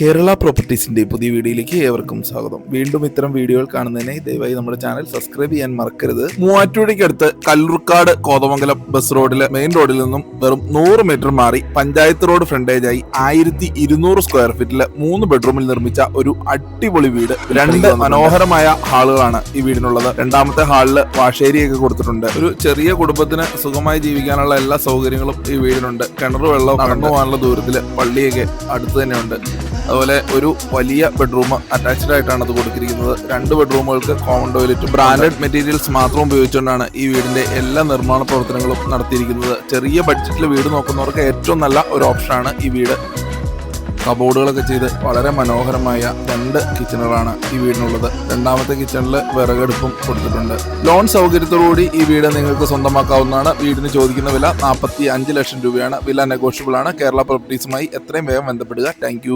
കേരള പ്രോപ്പർട്ടീസിന്റെ പുതിയ വീഡിയോയിലേക്ക് ഏവർക്കും സ്വാഗതം. വീണ്ടും ഇത്തരം വീഡിയോകൾ കാണുന്നതിന് ദയവായി നമ്മുടെ ചാനൽ സബ്സ്ക്രൈബ് ചെയ്യാൻ മറക്കരുത്. മൂവാറ്റുപുഴയ്ക്കടുത്ത് കല്ലൂർക്കാട് കോതമംഗലം ബസ് റോഡിലെ മെയിൻ റോഡിൽ നിന്നും വെറും 100 മീറ്റർ മാറി പഞ്ചായത്ത് റോഡ് ഫ്രണ്ടേജായി 1200 സ്ക്വയർ ഫീറ്റിൽ 3 ബെഡ്റൂമിൽ നിർമ്മിച്ച ഒരു അടിപൊളി വീട്. 2 മനോഹരമായ ഹാളുകളാണ് ഈ വീടിനുള്ളത്. രണ്ടാമത്തെ ഹാളില് വാഷേരിയൊക്കെ കൊടുത്തിട്ടുണ്ട്. ഒരു ചെറിയ കുടുംബത്തിന് സുഖമായി ജീവിക്കാനുള്ള എല്ലാ സൗകര്യങ്ങളും ഈ വീടിനുണ്ട്. കിണർ വെള്ളം, നടന്നു പോകാനുള്ള ദൂരത്തില് പള്ളിയൊക്കെ അടുത്ത് തന്നെയുണ്ട്. അതുപോലെ ഒരു വലിയ ബെഡ്റൂം അറ്റാച്ച്ഡ് ആയിട്ടാണ് അത് കൊടുത്തിരിക്കുന്നത്. 2 ബെഡ്റൂമുകൾക്ക് കോമൺ ടോയ്ലറ്റ്, ബ്രാൻഡഡ് മെറ്റീരിയൽസ് മാത്രം ഉപയോഗിച്ചുകൊണ്ടാണ് ഈ വീടിന്റെ എല്ലാ നിർമ്മാണ പ്രവർത്തനങ്ങളും നടത്തിയിരിക്കുന്നത്. ചെറിയ ബഡ്ജറ്റിൽ വീട് നോക്കുന്നവർക്ക് ഏറ്റവും നല്ല ഒരു ഓപ്ഷനാണ് ഈ വീട്. കബോർഡുകളൊക്കെ ചെയ്ത് വളരെ മനോഹരമായ 2 കിച്ചണുകളാണ് ഈ വീടിനുള്ളത്. രണ്ടാമത്തെ കിച്ചണിൽ വിറകടുപ്പും കൊടുത്തിട്ടുണ്ട്. ലോൺ സൗകര്യത്തോടുകൂടി ഈ വീട് നിങ്ങൾക്ക് സ്വന്തമാക്കാവുന്നതാണ്. വീടിന് ചോദിക്കുന്ന വില 45 ലക്ഷം രൂപയാണ്. വില നെഗോഷ്യബിൾ ആണ്. കേരള പ്രോപ്പർട്ടീസുമായി എത്രയും വേഗം ബന്ധപ്പെടുക. താങ്ക്